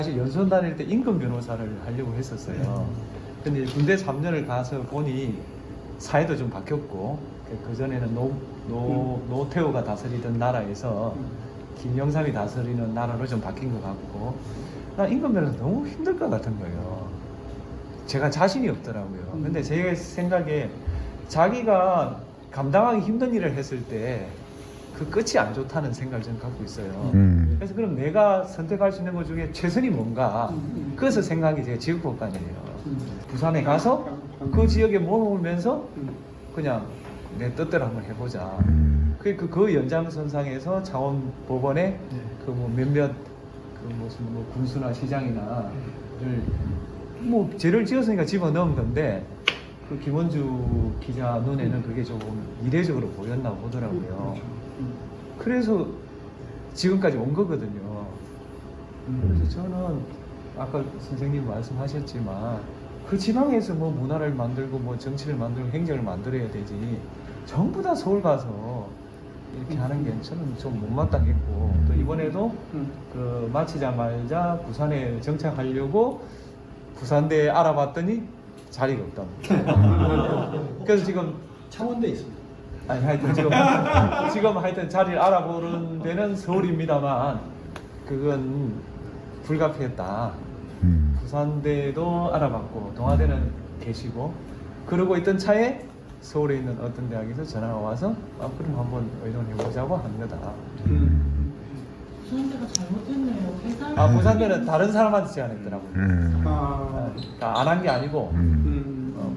사실 연수원 다닐 때 임금 변호사를 하려고 했었어요. 근데 군대 3년을 가서 보니 사회도 좀 바뀌었고, 그전에는 노태우가 다스리던 나라에서 김영삼이 다스리는 나라로 좀 바뀐 것 같고, 난 임금 변호사 너무 힘들 것 같은 거예요. 제가 자신이 없더라고요. 근데 제 생각에 자기가 감당하기 힘든 일을 했을 때 그 끝이 안 좋다는 생각을 좀 갖고 있어요. 그래서 그럼 내가 선택할 수 있는 것 중에 최선이 뭔가, 그래서 생각이 제 지역법관이에요. 부산에 가서 그 지역에 머물면서 그냥 내 뜻대로 한번 해보자. 그 연장선상에서 창원법원에 그 뭐 몇몇 그 무슨 뭐 군수나 시장이나 뭐 죄를 지었으니까 집어넣은 건데, 그 김원주 기자 눈에는 그게 조금 이례적으로 보였나 보더라고요. 그래서 지금까지 온 거거든요. 그래서 저는 아까 선생님 말씀하셨지만 그 지방에서 뭐 문화를 만들고 뭐 정치를 만들고 행정을 만들어야 되지, 전부 다 서울 가서 이렇게 하는 게 저는 좀 못마땅했고, 또 이번에도 그 마치자마자 부산에 정착하려고 부산대에 알아봤더니 자리가 없답니다. 그래서 지금 창원대에 있습니다. 아니 하여튼 지금 하여튼 자리를 알아보는 데는 서울입니다만 그건 불가피했다. 부산대도 알아봤고 동아대는 계시고, 그러고 있던 차에 서울에 있는 어떤 대학에서 전화가 와서 그럼 한번 의논해보자고 한 거다. 부산대가 잘못했네요. 부산대는 다른 사람한테 제안했더라고요. 안 한 게 아니고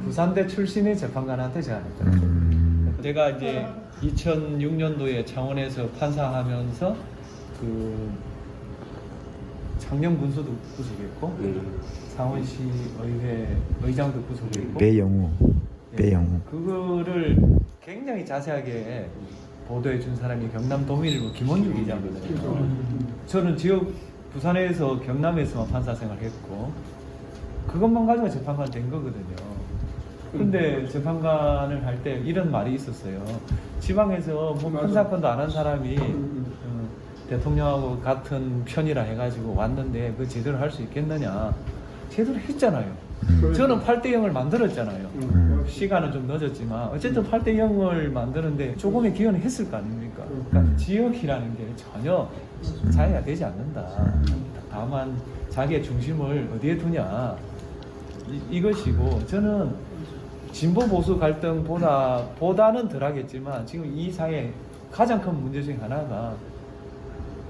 부산대 출신의 재판관한테 제안했더라고요. 제가 이제 2006년도에 창원에서 판사하면서 그 창녕군수도 구속했고, 창원시 의회 의장도 구속했고, 배영우. 그거를 굉장히 자세하게 보도해 준 사람이 경남도민일보 김원주 기자거든요. 저는 지역 부산에서 경남에서만 판사 생활했고 그것만 가지고 재판관 된 거거든요. 근데 재판관을 할 때 이런 말이 있었어요. 지방에서 뭐 큰 사건도 안 한 사람이 대통령하고 같은 편이라 해가지고 왔는데 그 제대로 할 수 있겠느냐. 제대로 했잖아요. 저는 8대0을 만들었잖아요. 시간은 좀 늦었지만 어쨌든 8대0을 만드는데 조금의 기여는 했을 거 아닙니까? 그러니까 지역이라는 게 전혀 자기가 되지 않는다. 다만 자기의 중심을 어디에 두냐, 이것이고, 저는 진보 보수 갈등보다는 덜하겠지만 지금 이 사회의 가장 큰 문제 중에 하나가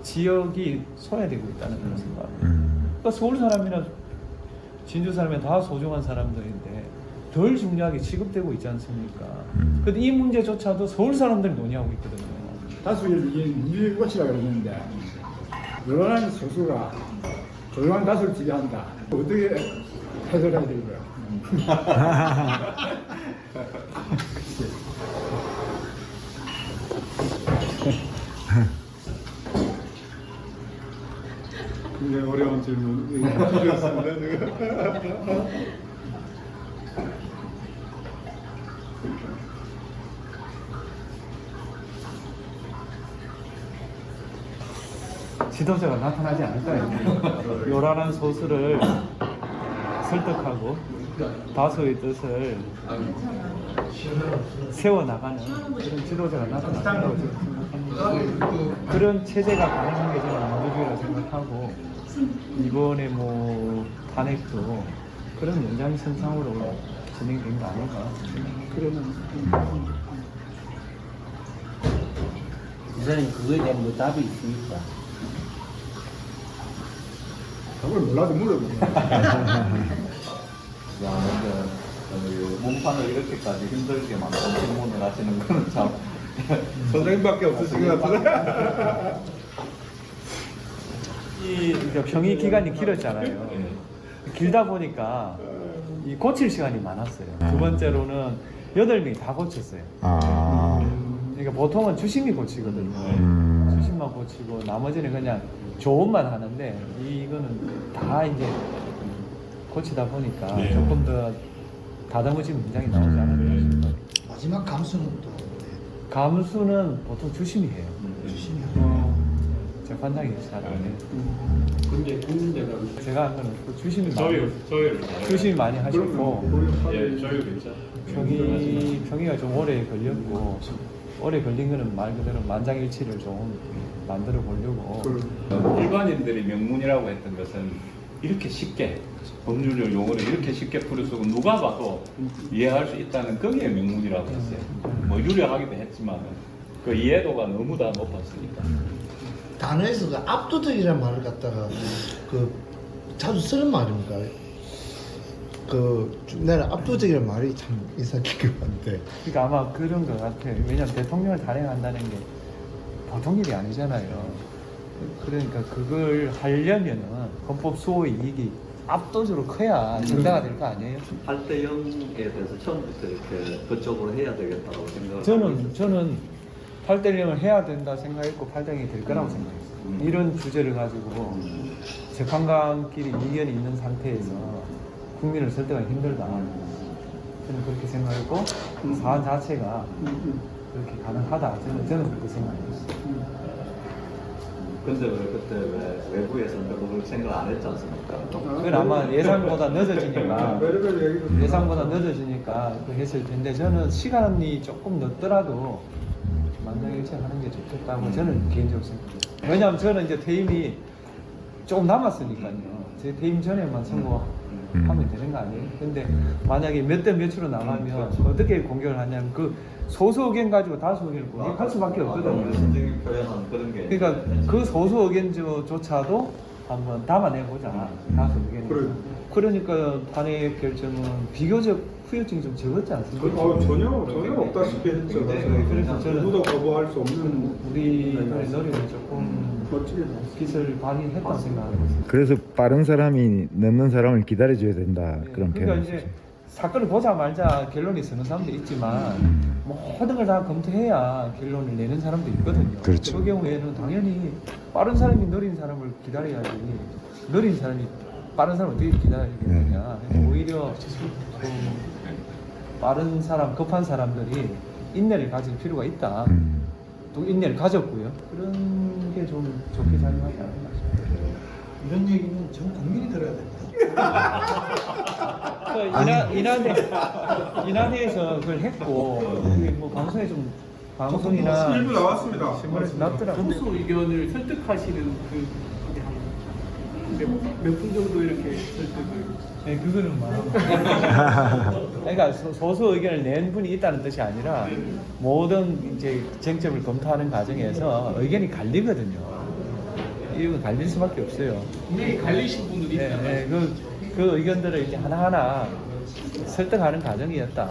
지역이 소외되고 있다는 그런 생각입니다. 그러니까 서울 사람이나 진주 사람이 다 소중한 사람들인데 덜 중요하게 취급되고 있지 않습니까? 근데 이 문제조차도 서울 사람들이 논의하고 있거든요. 다수결 이게 민주의것이라 그러는데 여론하는 소수가 조용한 다수를 지배한다. 어떻게 해설해야 되는 거야? 굉장히 어려운 질문 주셨습니다. 지금. 지도자가 나타나지 않을까요? 요란한 소수를 설득하고 다수의 뜻을 세워나가는 그런 지도자가 나타난다고 생각합니다. 그런 체제가 가능한 게 저는 민주주의라고 생각하고, 이번에 뭐 탄핵도 그런 연장선상으로 진행된 거 아닌가. 그러면 이사님 그거에 대한 뭐 답이 있습니까? 그걸 몰라도 물어보네. 몸판을 이렇게까지 힘들게 만든 질문을 하시는 거는 참 선생님밖에 없으신 것 같은데. 이 병이 기간이 길었잖아요. 길다 보니까 이 고칠 시간이 많았어요. 두 번째로는 8명이 다 고쳤어요. 그러니까 보통은 주심이 고치거든요. 주심만 고치고 나머지는 그냥 조언만 하는데, 이거는 다 이제 고치다 보니까 조금 더 다듬어진 문장이 나오지 않았나 싶어요. 마지막 감수는 또 감수는 보통 주심이 해요. 주시면 재판장이 잘 안 해요. 근데 국민대가 제가 한 거는 그 주심이 저요. 주심이 많이 하셨고 예, 저요 괜찮아. 평이가 좀 오래 걸렸고 오래 걸린 거는 말 그대로 만장일치를 좀 만들어 보려고 일반인들이 명문이라고 했던 것은 이렇게 쉽게 법률 용어를 이렇게 쉽게 풀어쓰고 누가 봐도 이해할 수 있다는 거기에 명문이라고 했어요. 뭐 유려하기도 했지만 그 이해도가 너무 다 높았으니까. 단어에서 그 압도적이라는 말을 갖다가 그 자주 쓰는 말입니까? 내가 압도적이라는 말이 참 인상 깊었는데. 그러니까 아마 그런 것 같아요. 왜냐하면 대통령을 단행한다는 게 보통 일이 아니잖아요. 그러니까 그걸 하려면은 헌법 수호의 이익이 압도적으로 커야 정당화 될 거 아니에요? 8대 0에 대해서 처음부터 이렇게 그쪽으로 해야 되겠다고 생각을 저는 8대 0을 해야 된다 생각했고 8대 0이 될 거라고 생각했어요. 이런 주제를 가지고 재판관끼리 이견이 있는 상태에서 국민을 설득하기 힘들다. 저는 그렇게 생각했고 사안 자체가 그렇게 가능하다. 저는 그렇게 생각했어요. 근데 왜 그때 왜 외부에서는 그걸 생각 안 했지 않습니까? 그건 아마 예상보다 늦어지니까 그 했을 텐데 저는 시간이 조금 늦더라도 만장일치 하는 게 좋겠다고 저는 개인적으로 생각해요. 왜냐하면 저는 이제 퇴임이 조금 남았으니까요. 제 퇴임 전에만 선고하면 되는 거 아니에요? 근데 만약에 몇 대 몇으로 나가면 어떻게 공격을 하냐면 그 소수 의견 가지고 다수 의견을 공격할 수밖에 없거든요. 선생님 표현한 그런 게 그러니까 그 소수 의견조차도 한번 담아내보자. 다수 의견. 그러니까 탄핵 결정은 비교적 후유증이 좀 적었지 않습니까? 전혀 없다시피 했죠. 그래서 저는 누구도 거부할 수 없는 우리 노력을 조금 멋지게 기술 발휘했다고 생각합니다. 그래서 빠른 사람이 늦는 사람을 기다려줘야 된다 그런 그러니까 표현이 이제 있었죠. 사건을 보자 말자 결론이 서는 사람도 있지만 모든 걸 다 검토해야 결론을 내는 사람도 있거든요. 그렇죠. 그 경우에는 당연히 빠른 사람이 느린 사람을 기다려야지 느린 사람이 빠른 사람을 어떻게 기다리겠느냐. 네. 오히려 좀 빠른 사람, 급한 사람들이 인내를 가질 필요가 있다. 또 인내를 가졌고요. 그런 게 좀 좋게 작용하지 않았나 싶어요. 이런 얘기는 전 국민이 들어야 됩니다. 인하대에서 그걸 했고 그게 뭐 방송에 좀 방송이나 일부 나왔습니다. 신문에서 났더라고요. 소수 의견을 설득하시는 몇 분 정도 이렇게 설득을. 네, 그거는 그러니까 소수 의견을 낸 분이 있다는 뜻이 아니라 모든 이제 쟁점을 검토하는 과정에서 의견이 갈리거든요. 이건 갈릴 수밖에 없어요. 분명히 갈리신 분들이 네, 있잖아요. 네, 그 의견들을 이렇게 하나하나 설득하는 과정이었다.